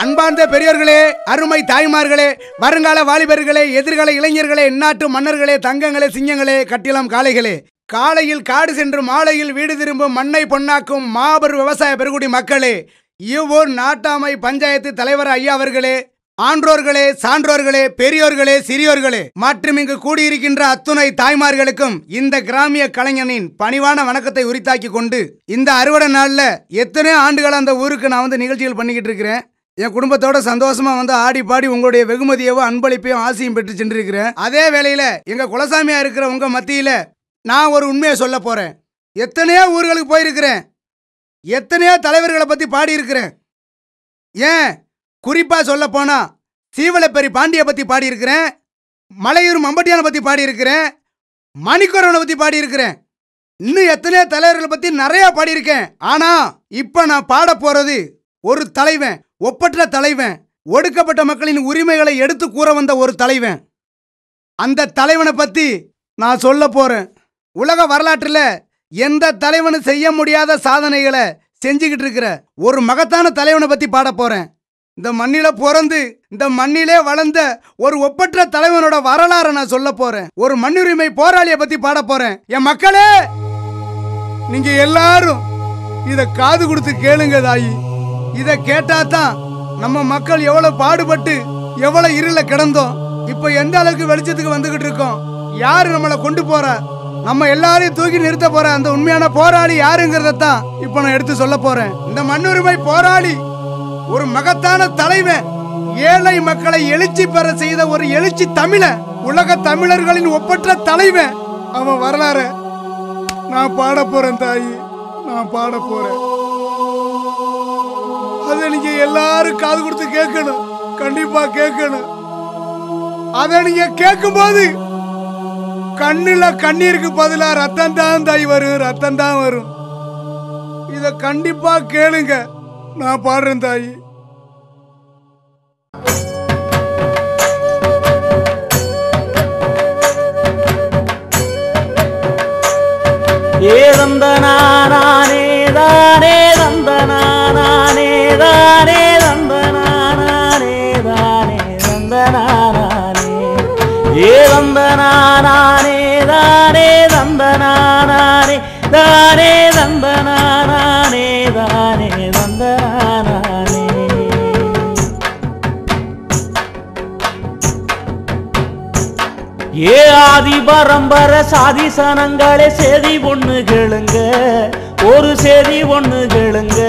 அன்பார்ந்த பெரியோர்களே, அருமை தாய்மார்களே, வருங்கால வாலிபர்களே, எதிர்கால இளைஞர்களே, இந்நாட்டு மன்னர்களே, தங்கங்களே, சிங்கங்களே, கட்டிலம் காளைகளே, காலையில் காடு சென்று மாலையில் வீடு திரும்பும் மண்ணை பொன்னாக்கும் மாபெரும் விவசாய பெருங்குடி மக்களே, இவ்வூர் நாட்டாமை பஞ்சாயத்து தலைவர் ஐயா அவர்களே, ஆன்றோர்களே, சான்றோர்களே, பெரியோர்களே, சிறியோர்களே மற்றும் இங்கு கூடியிருக்கின்ற அத்துணை தாய்மார்களுக்கும் இந்த கிராமிய கலைஞனின் பணிவான வணக்கத்தை உரித்தாக்கி கொண்டு இந்த அறுவடை நாள்ல எத்தனை ஆண்டுகள் அந்த ஊருக்கு நான் நிகழ்ச்சிகள் பண்ணிக்கிட்டு இருக்கிறேன். என் குடும்பத்தோட சந்தோஷமா ஆடி பாடி உங்களுடைய வெகுமதியவோ அன்பளிப்பையும் ஆசையும் பெற்று சென்றிருக்கிறேன். அதே வேளையில எங்க குலசாமியா இருக்கிற உங்க மத்தியில நான் ஒரு உண்மையை சொல்ல போறேன். எத்தனையோ ஊர்களுக்கு போயிருக்கிறேன், எத்தனையோ தலைவர்களை பத்தி பாடி இருக்கிறேன். ஏன் குறிப்பா சொல்ல போனா சீவலப்பெரி பாண்டிய பத்தி பாடி இருக்கிறேன், மலையூர் மம்பட்டியான பத்தி பாடி இருக்கிறேன், மணிக்கொரவனை பத்தி பாடி இருக்கிறேன், இன்னும் எத்தனையோ தலைவர்களை பத்தி நிறைய பாடியிருக்கேன். ஆனா இப்ப நான் பாட போறது ஒரு தலைவன், ஒப்பற்ற தலைவன், ஒடுக்கப்பட்ட மக்களின் உரிமைகளை எடுத்து கூற வந்த ஒரு தலைவன். அந்த தலைவனை பத்தி நான் சொல்ல போறேன். உலக வரலாற்றில் எந்த தலைவனும் செய்ய முடியாத சாதனைகளை செஞ்சுக்கிட்டு இருக்கிற ஒரு மகத்தான தலைவனை பத்தி பாட போறேன். இந்த மண்ணில பிறந்து இந்த மண்ணிலே வளர்ந்த ஒரு ஒப்பற்ற தலைவனோட வரலாறை நான் சொல்ல போறேன். ஒரு மண்ணுரிமை போராளியை பத்தி பாட போறேன். என் மக்களே, நீங்க எல்லாரும் இத காது கொடுத்து கேளுங்க தாயி. இத கேட்டாதான் நம்ம மக்கள் எவ்வளவு பாடுபட்டு எவ்வளவு இருள கிடந்தோம், இப்ப எந்த அளவுக்கு வெளிச்சத்துக்கு வந்துகிட்டு இருக்கோம், யாரு நம்மளை கொண்டு போற, நம்ம எல்லாரையும் தூக்கி நிறுத்த போற அந்த உண்மையான போராளி யாருங்கிறதான் இப்ப நான் எடுத்து சொல்ல போறேன். இந்த மண்ணுரிமை போராளி ஒரு மகத்தான தலைவன், ஏழை மக்களை எழுச்சி பெற செய்த ஒரு எழுச்சி தமிழன், உலக தமிழர்களின் ஒப்பற்ற தலைவன். அவன் வரலாறு நான் பாட போறேன் தாயி, நான் பாட போறேன். அதை நீங்க எல்லாரும் காது கொடுத்து கேட்கணும், கண்டிப்பா கேட்கணும். அதை நீங்க கேட்கும் போது கண்ணுல கண்ணீருக்கு பதிலா ரத்தம் தான் தாய் வரும், ரத்தம் தான் வரும். இத கண்டிப்பா கேளுங்க, நான் பாடுறேன் தாயி. ஏதந்தனானே தானே தந்தனானே தானே தந்தனானே தானே தந்தனானே ஏதந்தனானே தானே தந்தனானே தானே தந்தனானே தானே தந்தனானே. ஏ ஆதி பரம்பர சாதி சனங்களே சேதி ஒண்ணு கேளுங்க, ஒரு சேதி ஒண்ணு கேளுங்க,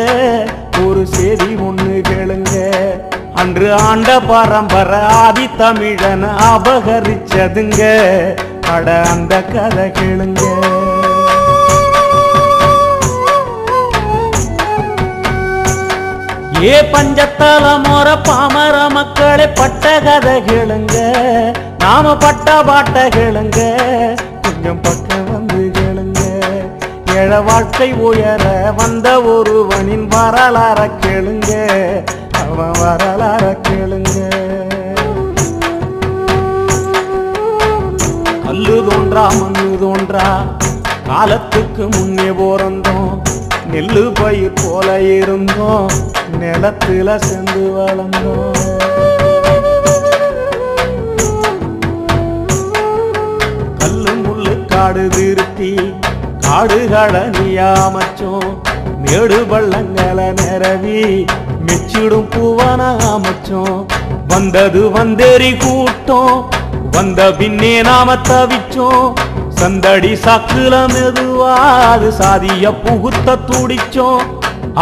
ஒரு சேதி ஒண்ணு கேளுங்க. அன்று ஆண்ட பரம்பர ஆதி தமிழன் அபகரிச்சதுங்க, அட அந்த கதை கேளுங்க. ஏ பஞ்சத்தல மொர பாமர மக்களே பட்ட கதை கேளுங்க, நாம பட்ட பாட்ட கேளுங்க, கொஞ்சம் பக்கம் வந்து கேளுங்க. ஏழ வாழ்க்கை உயர வந்த ஒருவனின் வரலாற கேளுங்க, அவன் வரலாற கேளுங்க. கல்லு தோன்றா மண்ணு தோன்றா காலத்துக்கு முன்னே போறந்தோம், நெல்லு பயிர் போல இருந்தோம், நிலத்துல சென்று வளர்ந்தோம். கல்லு முள்ளு காடு திருத்தி காடுகளை நியாமச்சோம், மேடு பள்ளங்களை நிரவி மெச்சிடும் பூவன அமைச்சோம். வந்தது வந்தேறி கூட்டம், வந்த பின்னே நாம தவிச்சோம். சந்தடி சாக்குல மெதுவாது சாதிய புகுத்த துடிச்சோம்.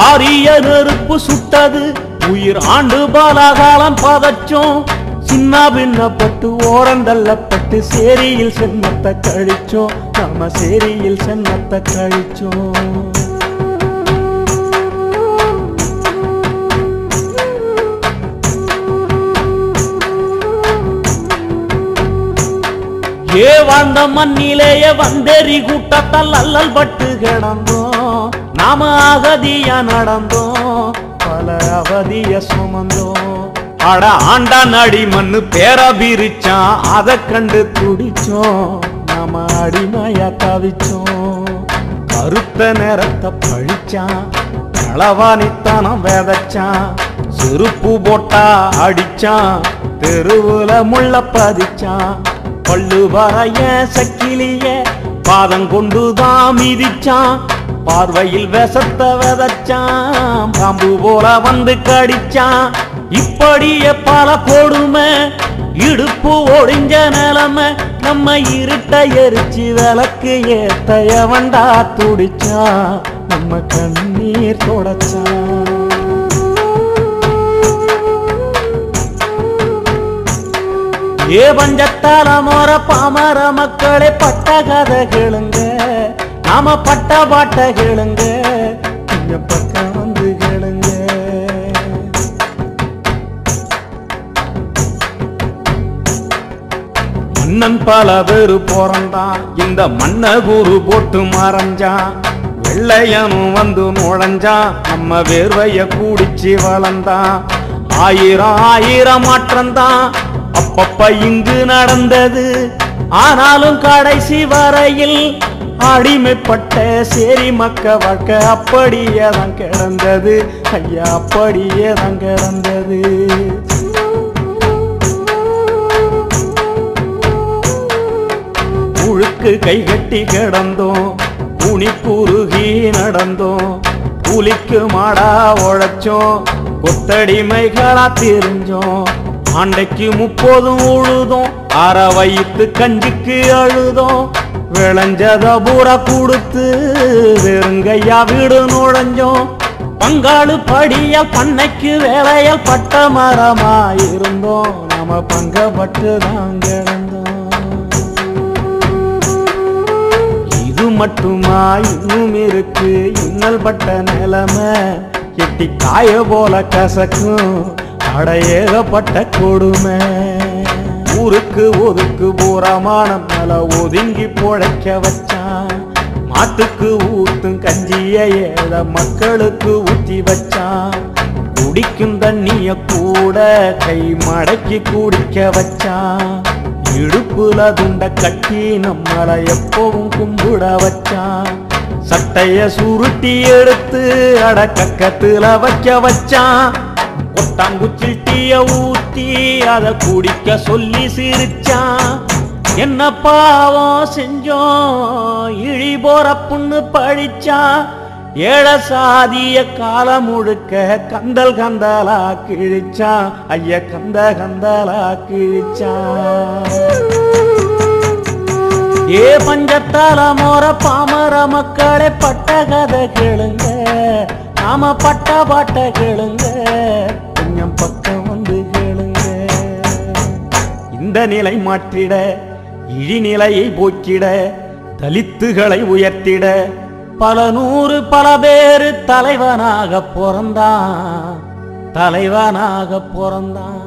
ஆரிய நெருப்பு சுட்டது உயிர் ஆண்டு பாலாகாலம் பதச்சோம். சின்ன பின்னப்பட்டு ஓரந்தள்ளப்பட்டு சேரியில் சென்னத்தை கழிச்சோம். நம்ம சேரியில் சென்னத்தை கழிச்சோம். ஏ வாழ்ந்த மண்ணிலேயே வந்தேறி கூட்டத்தால் அல்லல் பட்டு கிடந்தோம். நாம அகதியா நடந்தோம், பல அவதிய சுமந்தோம். அட ஆண்டா நடி மண்ணு பேர பிரிச்சான், அதை கண்டு துடிச்சோம். நாம அடிமையா தவிச்சோம். கருத்த நேரத்தை பழிச்சான், களவானித்தனம் வேதச்சான். செருப்பு போட்டா அடிச்சான், தெருவுல முள்ள பதிச்சான். பள்ளு வரைய சக்கிலிய பாதம் கொண்டுதான் மிதிச்சான். பார்வையில் விஷத்த விதச்சான், பாம்பு போல வந்து கடிச்சான். இப்படியே பல கொடுமை, இடுப்பு ஒடிஞ்ச நிலைமை. நம்ம இருட்ட எரிச்சு விளக்கு ஏத்தைய வண்டா துடிச்சான், நம்ம கண்ணீர் தொடச்சான். ஏ பஞ்சத்தால மோர பாமர மக்களே பட்ட கதை கேளுங்க, நாம பட்ட பாட்ட கேளுங்க. கொஞ்சம் பக்கம் வந்து கேளுங்க. மன்னன் பல பேரு பிறந்தான், இந்த மன்ன குரு போட்டு மறைஞ்சான். வெள்ளையனும் வந்து நுழைஞ்சான், நம்ம வேர்வைய கூடிச்சு வளர்ந்தான். ஆயிரம் ஆயிரம் மாற்றம்தான் அப்பப்ப இங்கு நடந்தது. ஆனாலும் கடைசி வரையில் அடிமைப்பட்ட சேரி மக்க வாழ்க்கை அப்படியே தான் கிடந்தது. ஐயா அப்படியே தான் கிடந்தது. உழுக்கு கைகட்டி கிடந்தோம், உனி குறுகி நடந்தோம். கூலிக்கு மாடா உழைச்சோம், கொத்தடிமைகளா தெரிஞ்சோம். ஆண்டைக்கு 30 உழுதோம், அற வயிற்று கஞ்சிக்கு அழுதோம். விளைஞ்சத பூரா கொடுத்து வெறுங்கையா வீடு நுழைஞ்சோம். பங்காளு படிய பண்ணைக்கு வேலையால் பட்ட மரமாயிருந்தோம். நம்ம பங்கப்பட்டு தான் கிடந்தோம். இது மட்டுமா இன்னும் இருக்கு இன்னல் பட்ட நிலைமை. எட்டி காய போல கசக்கும் அடையேகப்பட்ட கொடுமை. ஊருக்கு ஒதுக்கு பூரமான மேல ஒதுங்கி பொழைக்க வச்சான். மாட்டுக்கு ஊத்தும் கஞ்சிய ஏழ மக்களுக்கு ஊத்தி வச்சான். குடிக்கும் தண்ணிய கூட கை மடக்கி குடிக்க வச்சான். இடுப்புல துண்ட கட்டி நம்மள எப்பவும் கும்பிட வச்சான். சட்டைய சுருட்டி எடுத்து அடக்கத்துல வைக்க வச்சான். கொட்டாங்குச்சில் டீய ஊத்தி அத குடிக்க சொல்லி சிரிச்சான். என்ன பாவம் செஞ்சோம் இழி போற புண்ணு படிச்சான். ஏழ சாதிய காலம் முழுக்க கந்தல் கந்தலா கிழிச்சான். ஐய கந்த கந்தலா கிழிச்சான். ஏ பஞ்சத்தால மோர பாமர மக்களே பட்ட கதை கேளுங்க, நாம பட்ட பாட்ட கேளுங்க. கொஞ்சம் பக்கம் வந்து கேளுங்க. இந்த நிலை மாற்றிட இழிநிலையை போக்கிட தலித்துகளை உயர்த்திட பல நூறு பல பேரு தலைவனாக பிறந்தான், தலைவனாக பிறந்தான்.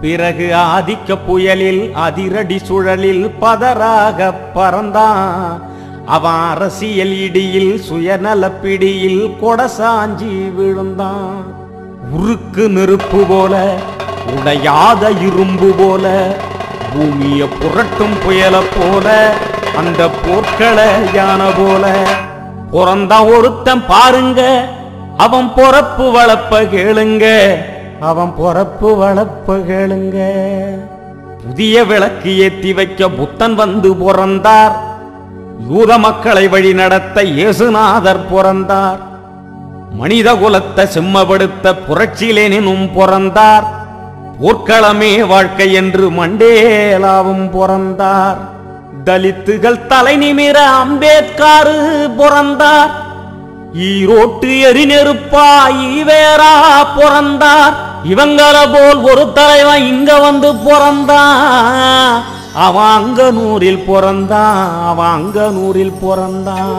பிறகு ஆதிக்க புயலில் அதிரடி சுழலில் பதராக பறந்தான். அவன் அரசியல் இடியில் சுயநல பிடியில் கொடசாஞ்சி விழுந்தான். உருக்கு நெருப்பு போல உடையாத இரும்பு போல பூமிய புரட்டும் புயல போல அந்த போர்க்கள யானை போல பிறந்தான் ஒருத்தன் பாருங்க. அவன் பொறப்பு வளப்ப கேளுங்க, அவன் பொறப்பு வளப்ப கேளுங்க. புதிய விளக்கு ஏத்தி வைக்க புத்தன் வந்து பிறந்தார். யூத மக்களை வழி நடத்த இயேசுநாதர் பிறந்தார். மனித குலத்தை செம்மப்படுத்த புரட்சியிலேனும் பிறந்தார். போர்க்களமே வாழ்க்கை என்று மண்டேலாவும் பிறந்தார். தலித்துகள் தலை நிமிர அம்பேத்கர் பிறந்தார். ஈரோட்டு எரிநெருப்பா ஈவேரா பிறந்தார். இவங்கள போல் ஒரு தலைவன் இங்க வந்து பிறந்தான். அவன் அங்கனூரில் பிறந்தான்.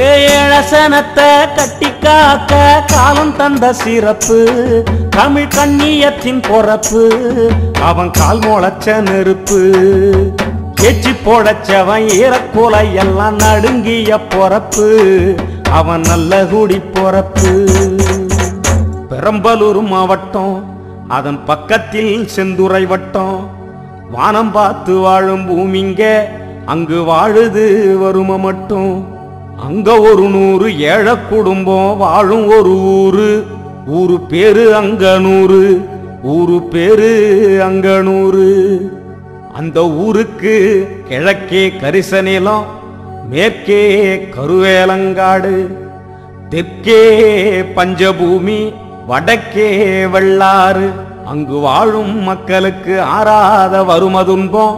ஏழசனத்தை கட்டி காக்க காலம் தந்த சிறப்பு தமிழ் கண்ணியத்தின் பொறப்பு. அவன் கால் முளைச்ச நெருப்பு ஏச்சி போடச்சவன் ஈரக்கோலை எல்லாம் நடுங்கிய பொறப்பு. அவன் நல்ல குடி பொறப்பு. பெரம்பலூர் மாவட்டம் அதன் பக்கத்தில் செந்துறை வட்டம். வானம் பார்த்து வாழும் பூமிங்க அங்கு வாழுது வறுமை மட்டும். அங்க ஒரு 100 ஏழை குடும்பம் வாழும் ஒரு ஊரு பேரு அங்கனூரு. அந்த ஊருக்கு கிழக்கே கரிச நிலம், மேற்கே கருவேலங்காடு, தெற்கே பஞ்சபூமி, வடக்கே வெள்ளாறு. அங்கு வாழும் மக்களுக்கு ஆறாத வறுமை துன்பம்.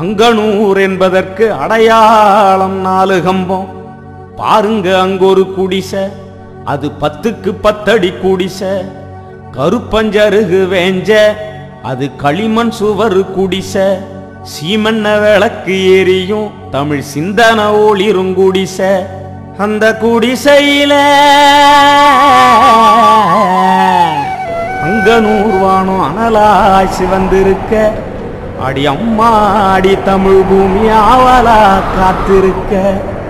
அங்கனூர் என்பதற்கு அடையாளம் 4 கம்பம். பாருங்க அங்கொரு குடிசை, அது 10க்கு 10 அடி குடிசை. கருப்பஞ்சருகு வேஞ்ச, அது களிமண் சுவர் குடிசை. சீமண்ண விளக்கு எரியும் தமிழ் சிந்தன ஒளிரும் குடிசை. அந்த குடிசையில அங்கனூர் வானம் அனலாய் சிவந்திருக்க. அடி அம்மா அடி தமிழ் பூமி ஆவலா காத்திருக்க.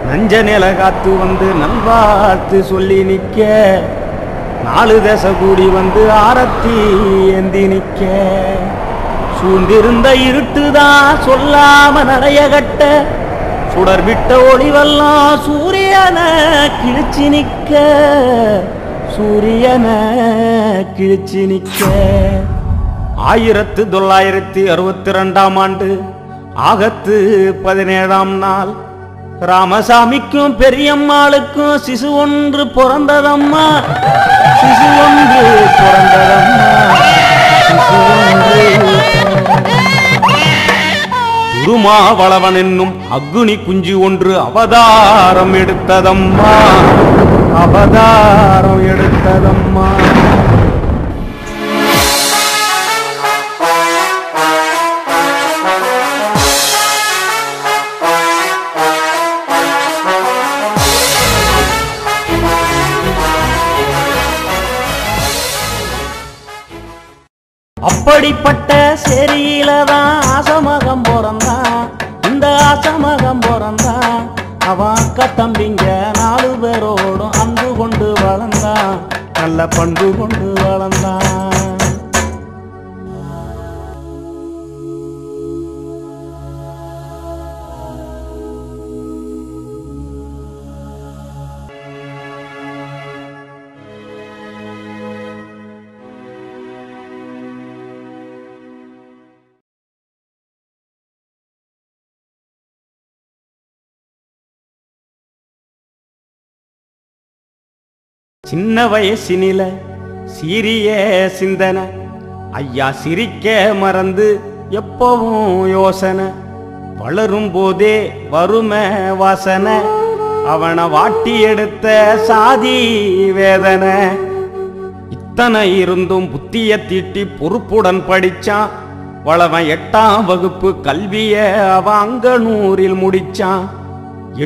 நஞ்ச நில காத்து வந்து நல்வாழ்த்து சொல்லி நிற்க. 4 தசை கூடி வந்து ஆரத்தி ஏந்தி நிற்க. சூழ்ந்திருந்த இருட்டுதான் சொல்லாம நடைய கட்ட. சுடர் விட்ட ஒளிவெல்லாம் சூரியனை கிழிச்சு நிற்க. 1962ஆம் ஆண்டு ஆகத்து 17ஆம் நாள் ராமசாமிக்கும் பெரியம்மாளுக்கும் சிசு ஒன்று பிறந்ததம்மா. திருமாவளவன் என்னும் அக்குனி குஞ்சு ஒன்று அவதாரம் எடுத்ததம்மா. அப்படிப்பட்ட சேரியில தான் ஆசமகம் பிறந்தான். இந்த ஆசமகம் பிறந்தான். அவன் அக்கா தம்பிங்க 4 பேரோடும் அன்பு கொண்டு வளர்ந்தான். நல்ல பண்பு கொண்டு வளர்ந்தான். சின்ன வயசினில சீரிய சிந்தனை. ஐயா சிரிக்க மறந்து எப்பவும் யோசனை. வளரும் போதே வறுமை வாசனை. அவனை வாட்டி எடுத்த சாதி வேதனை. இத்தனை இருந்தும் புத்திய தீட்டி பொறுப்புடன் படிச்சான். வளவன் 8ஆம் வகுப்பு கல்விய அவன் அங்கனூரில் முடிச்சான்.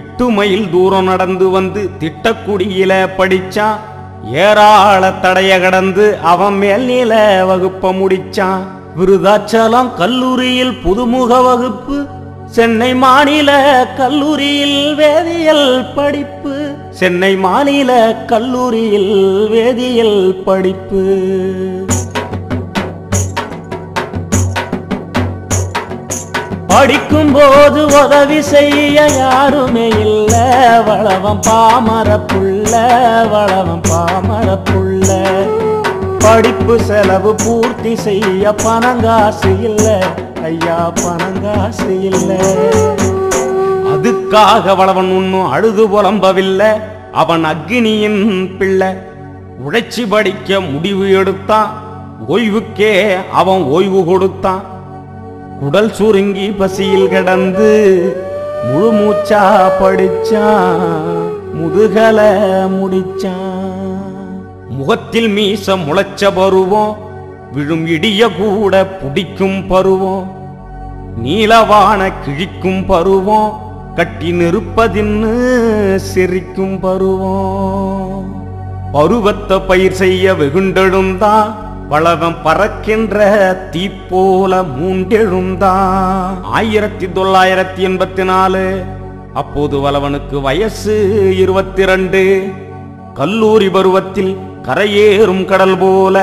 8 மைல் தூரம் நடந்து வந்து திட்டக்குடியில படிச்சான். ஏராள தடைய கடந்து அவன் மேல்நில வகுப்ப முடிச்சான். விருதாச்சலம் கல்லூரியில் புதுமுக வகுப்பு. சென்னை மாநில கல்லூரியில் வேதியியல் படிப்பு. படிக்கும் போது உதவி செய்ய யாருமே இல்ல. வளவன் பாமர புள்ள. படிப்பு செலவு பூர்த்தி செய்ய பணங்காசு இல்ல. ஐயா பணங்காசு இல்ல. வீடுக்காக வளவன் ஒன்னும் அழுது புலம்பவில்லை. அவன் அக்னியின் பிள்ளை. உழைச்சி படிக்க முடிவு எடுத்தான். ஓய்வுக்கே அவன் ஓய்வு கொடுத்தான். குடல் சுருங்கி பசியில் கிடந்து முழு மூச்சா படிச்சான். முதுகல முடிச்சான். முகத்தில் மீச முளைச்ச பருவம். விழும் இடிய கூட பிடிக்கும் பருவம். நீலவான கிழிக்கும் பருவம். கட்டி நிற்பதின்னு சிரிக்கும் பருவம். பருவத்தை பயிர் செய்ய வெகுண்டெழுந்தான். வளவன் பறக்கின்ற தீப்போல மூண்டெழுந்தான். 1984. அப்போது வளவனுக்கு வயசு 22. கல்லூரி பருவத்தில் கரையேறும் கடல் போல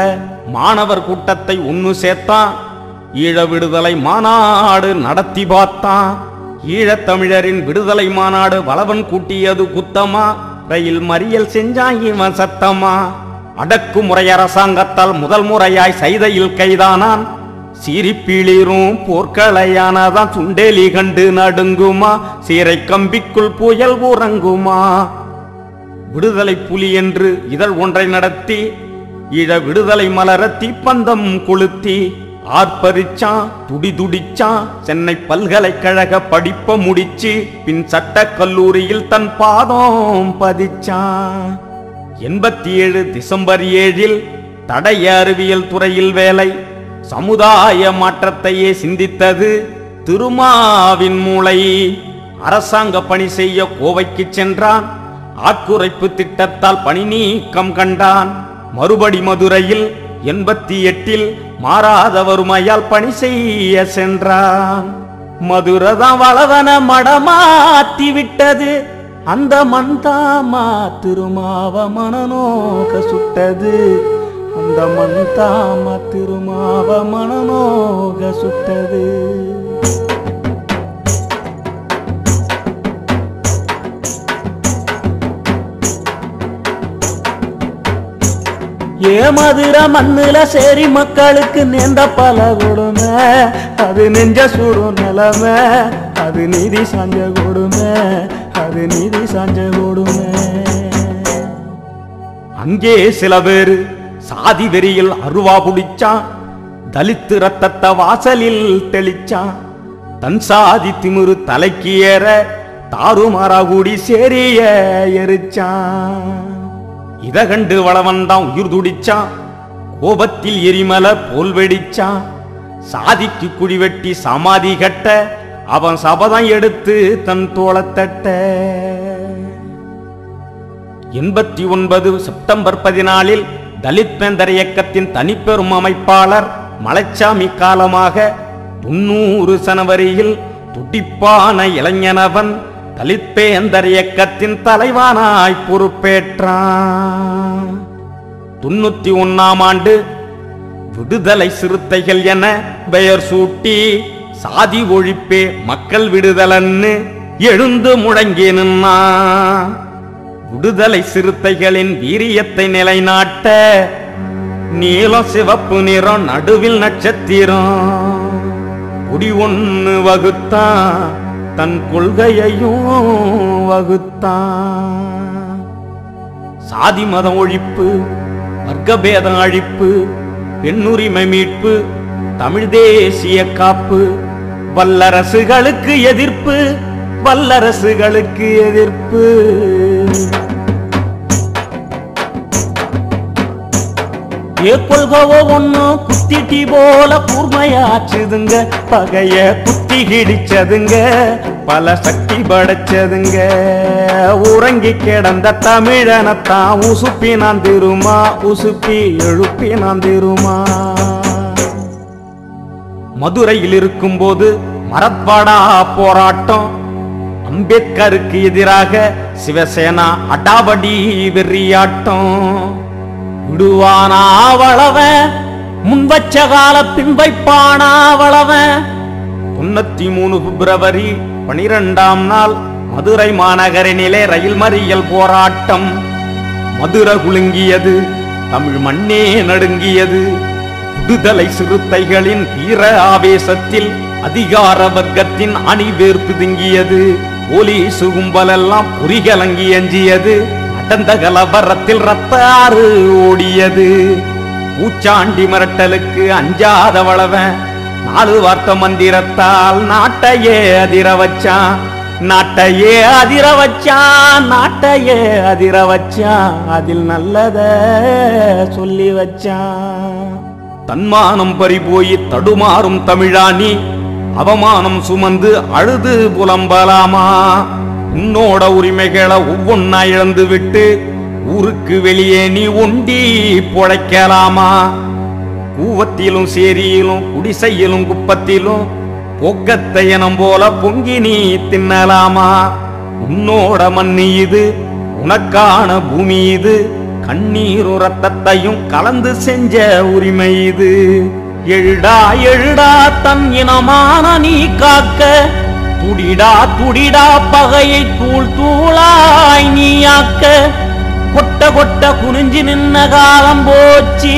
மாணவர் கூட்டத்தை ஒன்னு சேர்த்தான். ஈழ விடுதலை மாநாடு நடத்தி பார்த்தான். ஈழத்தமிழரின் விடுதலை மாநாடு வளவன் கூட்டியது குத்தமா? ரயில் மறியல் செஞ்சான் இவன் சத்தமா? அடக்குமுறை அரசாங்கத்தால் முதல் முறையாய் சைதையில் கைதானான். சீரிப்பீளிரும் போர்க்களையானதான். சுண்டேலி கண்டு நடுங்குமா? சீரை கம்பிக்குள் புயல் உறங்குமா? விடுதலை புலி என்று இதழ் ஒன்றை நடத்தி ஈழ விடுதலை மலர தீப்பந்தம் கொளுத்தி ஆர்ப்பரிச்சான். துடிச்சான். சென்னை பல்கலைக்கழக படிப்ப முடிச்சு பின் சட்ட கல்லூரியில் தன் பாதம் பதிச்சான். 87 டிசம்பர் 7 தடய அறிவியல் துறையில் வேலை. சமுதாய மாற்றத்தையே சிந்தித்தது திருமாவின் மூளை. அரசாங்க பணி செய்ய கோவைக்கு சென்றான். ஆட்குறைப்பு திட்டத்தால் பணி நீக்கம் கண்டான். மறுபடி மதுரையில் 88 மாறாத வறுமையால் பணி செய்ய சென்றான். மதுரதான் வளவன மடமாத்தி விட்டது. அந்த மந்தாமா திருமாவ மனநோக சுட்டது. அந்த மந்தாமா திருமாவ மனநோக சுட்டது. மதுர மண்ணுல சேரி மக்களுக்கு நேர்ந்த பல கொடுமை. அது நெஞ்ச சூடும் நிலைமை. அது நீதி சாஞ்ச கொடுமை. அது நீதி சாஞ்ச கொடுமை. அங்கே சில பேரு சாதி வெறியில் அருவா புடிச்சான். தலித்து ரத்தத்தை வாசலில் தெளிச்சான். தன் சாதி திமிரு தலைக்கு ஏற தாறுமாறா கூடி சேரிய எரிச்சான். இத கண்டு வளவன் தான் உயிர் துடிச்சான். கோபத்தில் எரிமலை போல் வெடிச்சான். சாதிக்கு குடி வெட்டி சமாதி கட்ட அவன் சபதம் எடுத்து தன் தோளத்தட்ட. 89 செப்டம்பர் 14 தலித் பேந்தர் இயக்கத்தின் தனிப்பெரும் அமைப்பாளர் மலைச்சாமி காலமாக 90 ஜனவரியில் துடிப்பான இளைஞனவன் தலித் பேந்தர் இயக்கத்தின் தலைவனாய் பொறுப்பேற்றான். 91ஆம் ஆண்டு விடுதலை சிறுத்தைகள் என பெயர் சூட்டி சாதி ஒழிப்பே மக்கள் விடுதலன்னு எழுந்து முழங்கி நின்னான். விடுதலை சிறுத்தைகளின் வீரியத்தை நிலைநாட்ட நீலம் சிவப்பு நிறம் நடுவில் நட்சத்திரம் குடி ஒன்னு வகுத்தான். தன் கொள்கையையும் வகுத்தான். சாதி மத ஒழிப்பு, வர்க்கபேத அழிப்பு, பெண்ணுரிமை மீட்பு, தமிழ் தேசிய காப்பு, வல்லரசுகளுக்கு எதிர்ப்பு, வல்லரசுகளுக்கு எதிர்ப்பு. கொள்கவோ ஒண்ணு குத்திட்டி போல கூர்மையாச்சுதுங்க. பகைய குத்தி கிடிச்சதுங்க. பல சக்தி படைச்சதுங்க. உறங்கி கிடந்த தமிழனத்தான் உசுப்பி நான் திருமா. உசுப்பி எழுப்பி நான் திருமா. மதுரையில் இருக்கும் போது மரத்வாடா போராட்டம். அம்பேத்கருக்கு எதிராக சிவசேனா அடாவடி வெறியாட்டம். விடுவானா வளவன் முன்வச்ச கால பின்வைப்பானா வளவன். 93 பிப்ரவரி 12ஆம் நாள் மதுரை மாநகரினிலே ரயில் மறியல் போராட்டம். மதுரை குலுங்கியது. தமிழ் மண்ணே நடுங்கியது. விடுதலை சிறுத்தைகளின் வீர ஆவேசத்தில் அதிகார வர்க்கத்தின் அணிவேர் பிதுங்கியது. போலீசு கும்பல் எல்லாம் புரிகலங்கி எஞ்சியது. நடந்த கலவரத்தில் ரத்த ஆறு ஓடியது. பூச்சாண்டி மிரட்டலுக்கு அஞ்சாத வளவன் 4 வார்த்தை மந்திரத்தால் நாட்டையே அதிர வச்சான். நாட்டையே அதிர வச்சான். நாட்டையே அதிர வச்சான். அதில் நல்லத சொல்லி வச்சான். தன்மானம் பறிபோய் தடுமாறும் தமிழானி அவமானம் சுமந்து அழுது புலம்பலாமா? உன்னோட உரிமைகளை ஒவ்வொன்னா இழந்து விட்டு ஊருக்கு வெளியே நீ ஒண்டி பொழைக்கலாமா? கூவத்திலும் சேரியிலும் குடிசையிலும் குப்பத்திலும் பொக்கத்தை இனம் போல பொங்கி நீ தின்னலாமா? உன்னோட மண்ணு இது, உனக்கான பூமி இது, கண்ணீரும் ரத்தத்தையும் கலந்து செஞ்ச உரிமை இது. எழுடா எழுடா தன் இனமான நீ காக்க, துடிடா துடிடா பகையை தூள் தூளாய் நீயாக்க. கொட்ட கொட்ட குனிஞ்சி நின்ன காலம் போச்சு,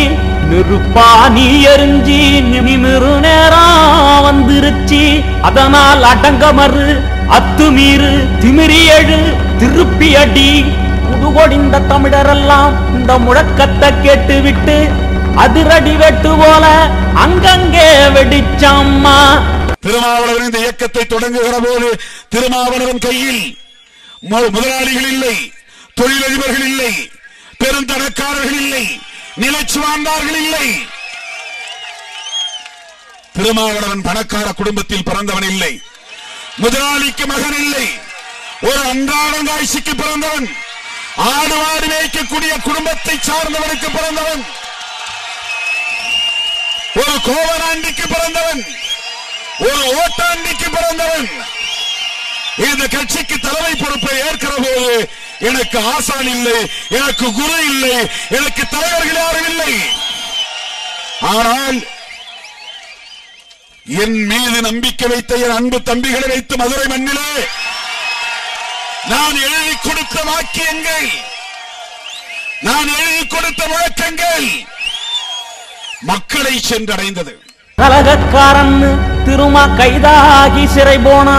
நெருப்பா நீ எரிஞ்சி நிமிரு நேரம் வந்துருச்சு. அதனால் அடங்கமறு அத்துமீறு திமிரி எழு திருப்பி அடி. புதுகொடிந்த தமிழரெல்லாம் இந்த முழக்கத்தை கேட்டுவிட்டு அதிரடி வெட்டு போல அங்கங்கே வெடிச்சம்மா. திருமாவளவன் இந்த இயக்கத்தை தொடங்குகிற போது திருமாவளவன் கையில் முதலாளிகள் இல்லை, தொழிலதிபர்கள் இல்லை, பெருந்தனக்காரர்கள் இல்லை, நிலச்சுவார்ந்தார்கள் இல்லை. திருமாவளவன் பணக்கார குடும்பத்தில் பிறந்தவன் இல்லை, முதலாளிக்கு மகன் இல்லை, ஒரு அன்றாடங்காய்ச்சிக்கு பிறந்தவன், ஆடு ஆடு மேய்க்கக்கூடிய குடும்பத்தை சார்ந்தவனுக்கு பிறந்தவன், ஒரு கோவனாண்டிக்கு பிறந்தவன், ஒரு ஓட்டாண்டிக்கு பிறந்தவன். இந்த கட்சிக்கு தலைமை பொறுப்பை ஏற்கிற போது எனக்கு ஆசான் இல்லை, எனக்கு குரு இல்லை, எனக்கு தலைவர்கள் யாரும் இல்லை. ஆனால் என் மீது நம்பிக்கை வைத்த என் அன்பு தம்பிகளை வைத்து மதுரை மண்ணிலே நான் எழுதி கொடுத்த வாக்கியங்கள், நான் எழுதி கொடுத்த முழக்கங்கள் மக்களை சென்றடைந்தது. கலகக்காரன் திருமா கைதாகி சிறை போனா,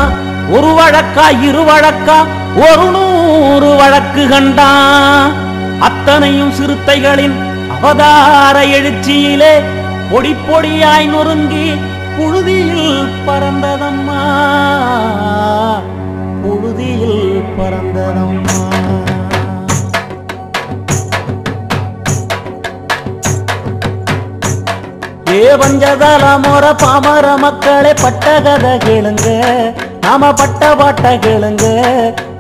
ஒரு வழக்கா இரு வழக்கா 100 வழக்கு கண்டான். அத்தனையும் சிறுத்தைகளின் அவதார எழுச்சியிலே பொடி பொடியாய் நொறுங்கி புழுதியில் பறந்ததம்மா, புழுதியில் பறந்ததம்மா. பஞ்சதல மோர பாமர மக்களே பட்ட கதை கேளுங்க, நாம பட்ட பாட்ட கேளுங்க,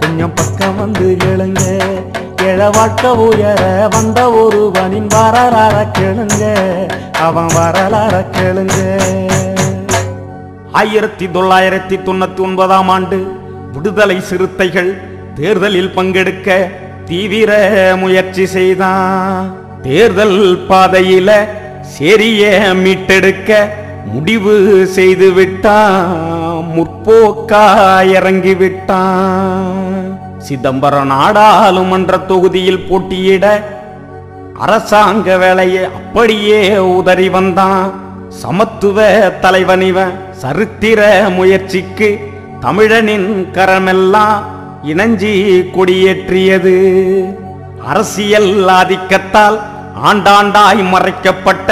கொஞ்சம் பக்கம் வந்து கேளுங்க. ஏழ வாழ்க்கை உயர வந்த ஒருவனின் வரலாற கேளுங்க, அவன் வரலாற கேளுங்க. 1999ஆம் ஆண்டு விடுதலை சிறுத்தைகள் தேர்தலில் பங்கெடுக்க தீவிர முயற்சி செய்தான். தேர்தல் பாதையில சேரிய மீட்டெடுக்க முடிவு செய்து விட்டான், முற்போக்கா இறங்கி விட்டான். சிதம்பரம் நாடாளுமன்ற தொகுதியில் போட்டியிட அரசாங்க வேலையை அப்படியே உதறி வந்தான். சமத்துவ தலைவனிவன் சரித்திர முயற்சிக்கு தமிழனின் கரமெல்லாம் இணைஞ்சி கொடியேற்றியது. அரசியல் ஆதிக்கத்தால் ஆண்டாண்டாய் மறைக்கப்பட்ட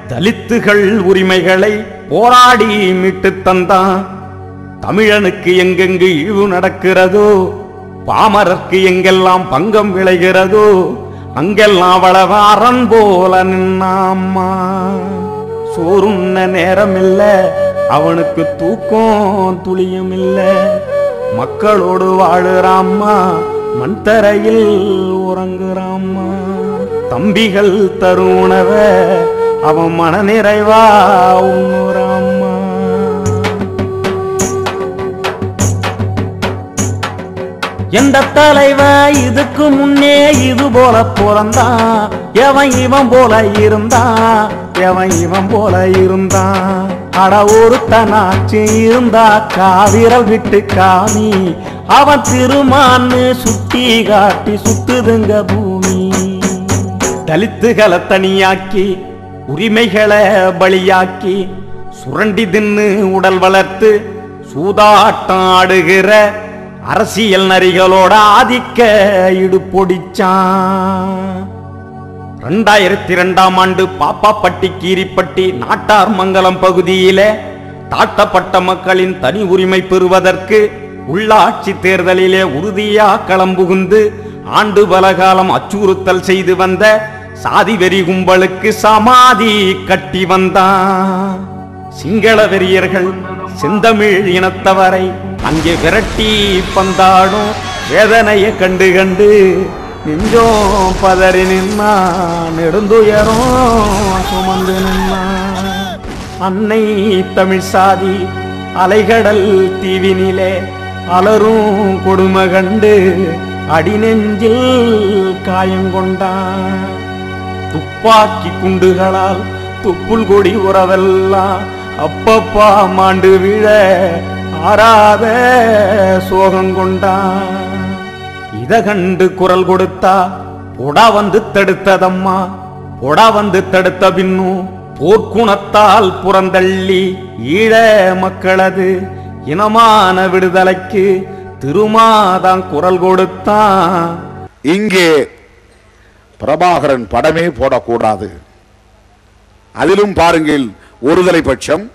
தலித்துகள் உரிமைகளை போராடி மீட்டு தந்தான். தமிழனுக்கு எங்கெங்கு இழிவு நடக்கிறதோ, பாமரருக்கு எங்கெல்லாம் பங்கம் விளைகிறதோ, அங்கெல்லாம் வளவ அரண் போல நின்னாம்மா. சோறுண்ண நேரம் இல்ல, அவனுக்கு தூக்கம் துளியும் இல்ல. மக்களோடு வாழுறாம்மா, மண் தரையில் உறங்குறாம்மா. தம்பிகள் தரும் உணவ அவன் மன நிறைவா உண்ணுறாம்மா. எந்த தலைவன் இதுக்கு முன்னே இது போல பிறந்தான், எவன் இவன் போல இருந்தான், எவன் இவன் போல இருந்தான். அட ஒருத்தனாச்சு இருந்தா காவிரல் விட்டு காமி, அவன் திருமான்னு சுட்டி காட்டி சுத்துதுங்க பூமி. தலித்துகளை தனியாக்கி உரிமைகளை பலியாக்கி சுரண்டி தின்னு உடல் வளர்த்து சூதாட்டம் ஆடுகிற அரசியல் நரிகளோட ஆதிக்க இடுபொடிச்சான். 2002ஆம் ஆண்டு பாப்பாப்பட்டி கீரிப்பட்டி நாட்டார் மங்கலம் பகுதியிலே தாழ்த்தப்பட்ட மக்களின் தனி உரிமை பெறுவதற்கு உள்ளாட்சி தேர்தலிலே உறுதியா களம்புகுந்து ஆண்டு பலகாலம் அச்சுறுத்தல் செய்து வந்த சாதி வெறி கும்பலுக்கு சமாதி கட்டி வந்தான். சிங்கள வெறியர்கள் செந்தமிழ் இனத்தவரை அங்கே விரட்டி பந்தாடும் வேதனையை கண்டு கண்டு நெஞ்சோம் பதறி நின்னா, நெடுந்துயரும் சுமந்து நின்னா. அன்னை தமிழ் சாதி அலைகடல் தீவினிலே அலரும் கொடுமை கண்டு அடிநெஞ்சில் காயங்கொண்டான். துப்பாக்கி குண்டுகளால் துப்புள் கொடி உறவெல்லாம் அப்பப்பா மாண்டு விழ ஆறாத சோகங்கொண்டான். இத கண்டு குரல் கொடுத்தா பொடா வந்து தடுத்ததம்மா, பொடா வந்து தடுத்த பின்னும் போர்க்குணத்தால் புறந்தள்ளி ஈழ மக்களது இனமான விடுதலைக்கு திருமாதான் குரல் கொடுத்தான். இங்கே பிரபாகரன் படமே போடக்கூடாது. அதிலும் பாருங்கள், ஒருதலை பட்சம்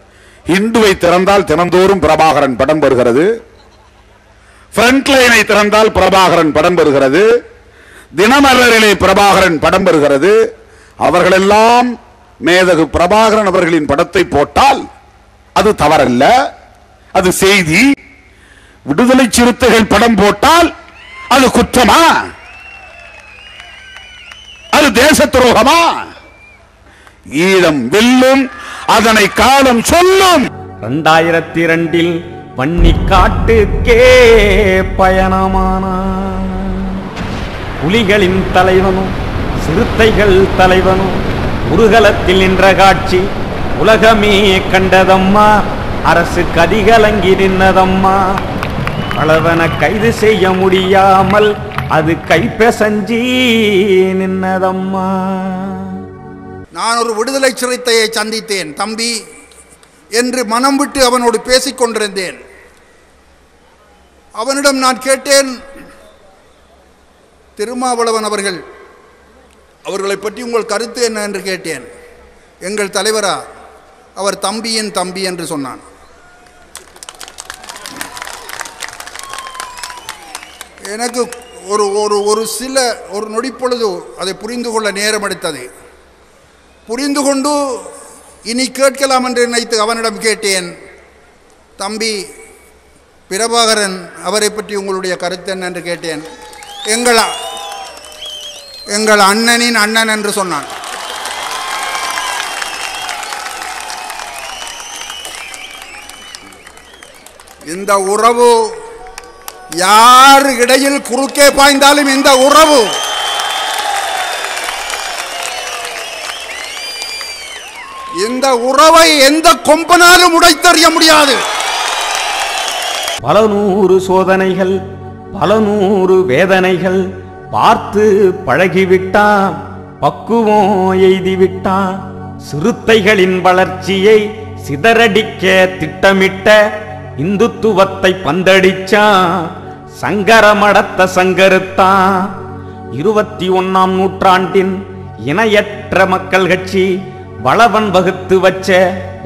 இந்துவை திறந்தால் தினந்தோறும் பிரபாகரன் படம் வருகிறது, ஃப்ரண்ட்லைனை திறந்தால் பிரபாகரன் படம் வருகிறது, தினமலரிலே பிரபாகரன் படம் வருகிறது. அவர்களெல்லாம் மேதகு பிரபாகரன் அவர்களின் படத்தை போட்டால் அது தவறல்ல, அது செய்தி. விடுதலை சிறுத்தைகள் படம் போட்டால் அது குற்றமா? அது தேச துரோகமா? ஈழம் வெல்லும், அதனை காலம் சொல்லும். 2002இல் பன்னிக்காட்டுக்கே பயணமானான். புலிகளின் தலைவனும் சிறுத்தைகள் தலைவனும் முருகலத்தில் நின்ற காட்சி உலகமே கண்டதம்மா. அரசு கதிகலங்கி நின்னதம்மா. அளவன கைது செய்ய முடியாமல் அது கைப்பெசஞ்சி நின்னதம்மா. நான் ஒரு விடுதலை சிறுத்தையை சந்தித்தேன் தம்பி என்று மனம் விட்டு அவனோடு பேசிக் கொண்டிருந்தேன். அவனிடம் நான் கேட்டேன், திருமாவளவன் அவர்களை பற்றி உங்கள் கருத்து என்ன என்று கேட்டேன். எங்கள் தலைவரா, அவர் தம்பியின் தம்பி என்று சொன்னான். எனக்கு ஒரு நொடிப்பொழுது அதை புரிந்து கொள்ள நேரம் எடுத்தது. புரிந்து கொண்டு இனி கேட்கலாம் என்று நினைத்து அவனிடம் கேட்டேன், தம்பி பிரபாகரன் அவரை பற்றி உங்களுடைய கருத்து என்ன என்று கேட்டேன். எங்கள் அண்ணனின் அண்ணன் என்று சொன்னான். இந்த உறவு யார் இடையில் குறுக்கே பாய்ந்தாலும் இந்த உறவு இந்த உறவை எந்த கொம்பனாலும் உடைத்தறிய முடியாது. பல நூறு சோதனைகள், பல நூறு வேதனைகள் பார்த்து பழகிவிட்டான், பக்குவம் எய்திவிட்டான். சிறுத்தைகளின் வளர்ச்சியை சிதறடிக்க திட்டமிட்ட இந்துத்துவத்தை பந்தடிச்சான். சங்கரமடத்த சங்கருத்தான். 21ஆம் நூற்றாண்டின் இணையற்ற மக்கள் கட்சி வளவன் வகுத்து வச்ச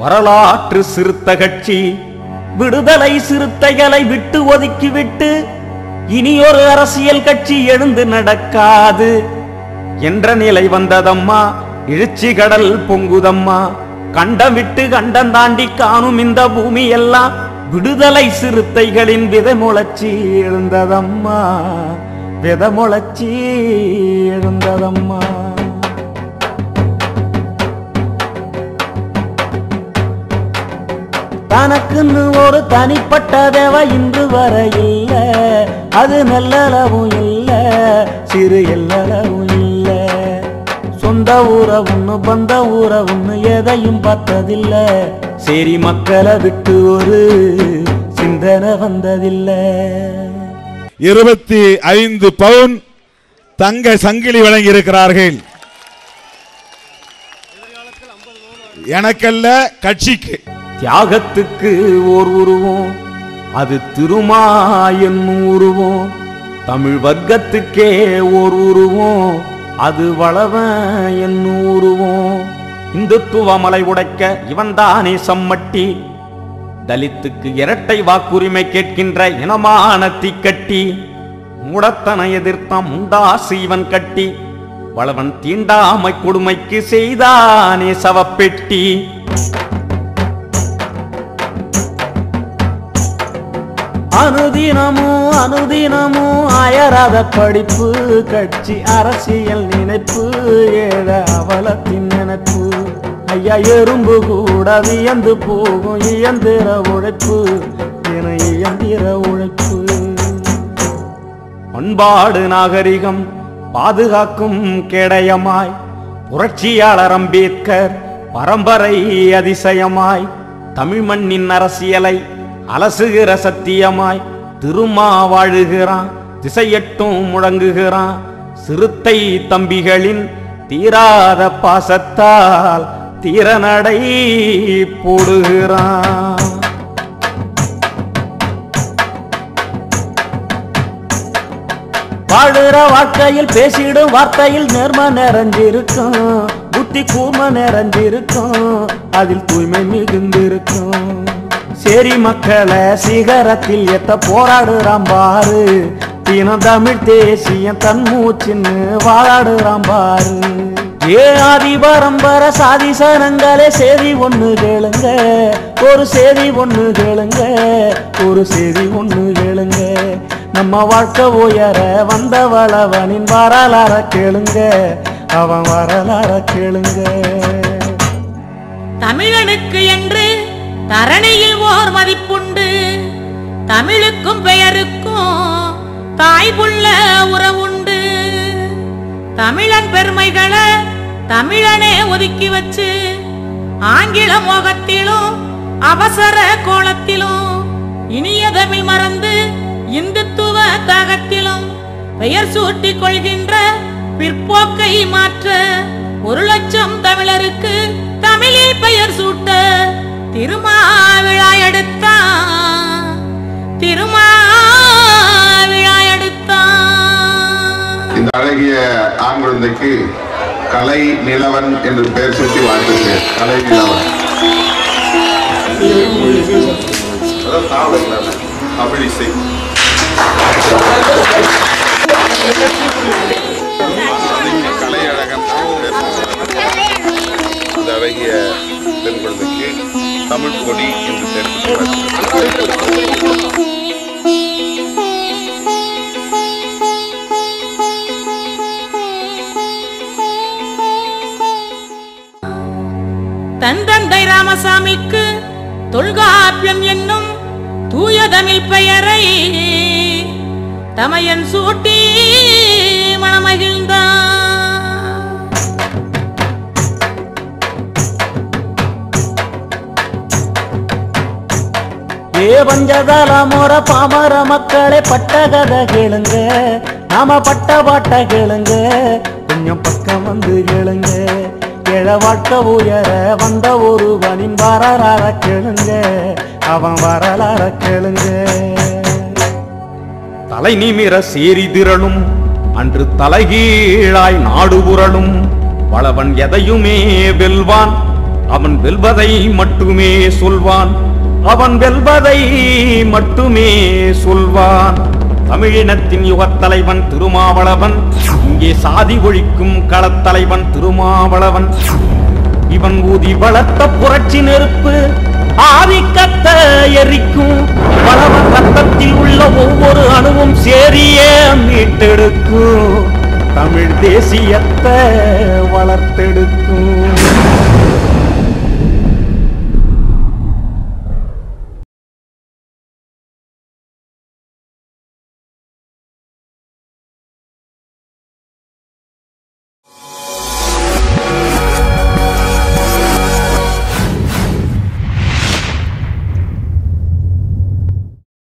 வரலாற்று சிறுத்த கட்சி. விடுதலை சிறுத்தைகளை விட்டு ஒதுக்கிவிட்டு இனியொரு அரசியல் கட்சி எழுந்து நடக்காது என்ற நிலை வந்ததம்மா. இழுச்சி கடல் பொங்குதம்மா. கண்டம் விட்டு கண்டம் தாண்டி காணும் இந்த பூமி எல்லாம் விடுதலை சிறுத்தைகளின் விதை முளைச்சி எழுந்ததம்மா, விதை முளைச்சி எழுந்ததம்மா. தனக்குன்னு ஒரு தனிப்பட்ட தேவை இன்று வர இல்ல, அது நல்லளவும் இல்ல, சிறு எல்லளவும் இல்ல. சொந்த உறவுன்னு பந்த உறவுன்னு எதையும் பார்த்ததில்ல. சரி மக்களை விட்டு ஒரு சிந்தனை வந்ததில்லை. 25 பவுன் தங்க சங்கிலி வழங்கி இருக்கிறார்கள். எனக்கல்ல, கட்சிக்கு. தியாகத்துக்கு ஓர் உருவம், அது திருமா என்னும் உருவம். தமிழ் வர்க்கத்துக்கே ஓர் உருவம், அது வளவன் என்னும் உருவம். இந்துத்துவ மலை உடைக்க இவன்தானே சம்மட்டி, தலித்துக்கு இரட்டை வாக்குரிமை கேட்கின்ற இனமான தீக்கட்டி, மூடத்தனை எதிர்த்தான் முண்டாசு இவன் கட்டி, வளவன் தீண்டாமை கொடுமைக்கு செய்தானே சவப்பெட்டி. அனுதினமும் அனுதினமும் அயராத படிப்பு, கட்சி அரசியல் நினைப்பு, ஏழ அவலத்தின் நினைப்பு. ஐயா எறும்பு கூட வியந்து போகும் இயந்திர உழைப்பு, என இயந்திர உழைப்பு. பண்பாடு நாகரிகம் பாதுகாக்கும் கேடயமாய், புரட்சியாளர் அம்பேத்கர் பரம்பரை அதிசயமாய், தமிழ் மண்ணின் அரசியலை அலசுகிற சத்தியமாய் திருமா வாழுகிறான், திசையட்டும் முழங்குகிறான். சிறுத்தை தம்பிகளின் தீராத பாசத்தால் தீரநடை போடுகிறான். வாழுற வாழ்க்கையில் பேசிடும் வார்த்தையில் நேர்மை நிறைஞ்சிருக்கும், புத்தி கூர்மை நிறைஞ்சிருக்கும், அதில் தூய்மை மிகுந்திருக்கும். சேரி மக்களை சிகரத்தில் எத்த போராடுறான் பாரு, தினம் தமிழ் தேசியம் தன் மூச்சின்னு வாழாடுறான் பாரு. ஏ ஆதி பரம்பர சாதி சனங்களே செய்தி ஒண்ணு கேளுங்க, ஒரு செய்தி ஒண்ணு கேளுங்க, ஒரு செய்தி ஒண்ணு கேளுங்க. நம்ம வாழ்க்கை உயர வந்த வளவனின் வரலாற கேளுங்க, அவன் வரலாற கேளுங்க. தமிழனுக்கு என்று தரணியில் ஓர் மதிப்புண்டு, தமிழுக்கும் பெயருக்கும் தாய்புள்ள உறவுண்டு. தமிழன் பெருமைகளை தமிழனே ஒதுக்கி வச்சு, ஆங்கில மோகத்திலும் அவசர கோலத்திலும் இனிய தமிழ் மறந்து இந்துத்துவ தாகத்திலும் பெயர் சூட்டிக் கொள்கின்ற பிற்போக்கை மாற்ற 1,00,000 தமிழருக்கு தமிழில் பெயர் சூட்ட திருமாவிழா எடுத்தான், திருமாவிழா எடுத்தான். இந்த அழகிய ஆண் குழந்தைக்கு கலை நிலவன் என்று பெயர் சூட்டி வாழ்த்துகிறேன். கலை நிலவன் தமிழிசை கலை அழகன். இந்த அழகிய பெண் குழந்தைக்கு தமிழ் கொடி என்று பெயர் தந்தை ராமசாமிக்கு தொல்காப்பியம் என்னும் தூய தமிழ் பெயரை தமையன் சூட்டி மனமகிழ்ந்தான். ஏ பஞ்சதல முற பாமர மக்களே பட்ட கதை கேளுங்க, நாம பட்ட பாட்ட கேளுங்க, கொஞ்சம் பக்கம் வந்து கேளுங்க. ஏழ வாழ்க்கை உயர வந்த ஒருவனின் வரலாற கேளுங்க, அவன் வரலாற கேளுங்க. தலை நிமிர சேரி திரளும் அன்று தலைகீழாய் நாடு புரளும், வளவன் எதையுமே வெல்வான், அவன் வெல்வதை மட்டுமே சொல்வான், அவன் வெல்வதை மட்டுமே சொல்வான். தமிழினத்தின் யுகத்தலைவன் திருமாவளவன், இங்கே சாதி ஒழிக்கும் களத்தலைவன் திருமாவளவன். இவன் ஊதி வளர்த்த புரட்சி நெருப்பு ஆதிக்கத்தை எரிக்கும், வளவன் ரத்தத்தில் உள்ள ஒவ்வொரு அணுவும் சேரியே மீட்டெடுக்கும், தமிழ் தேசியத்தை வளர்த்தெடுக்கும்.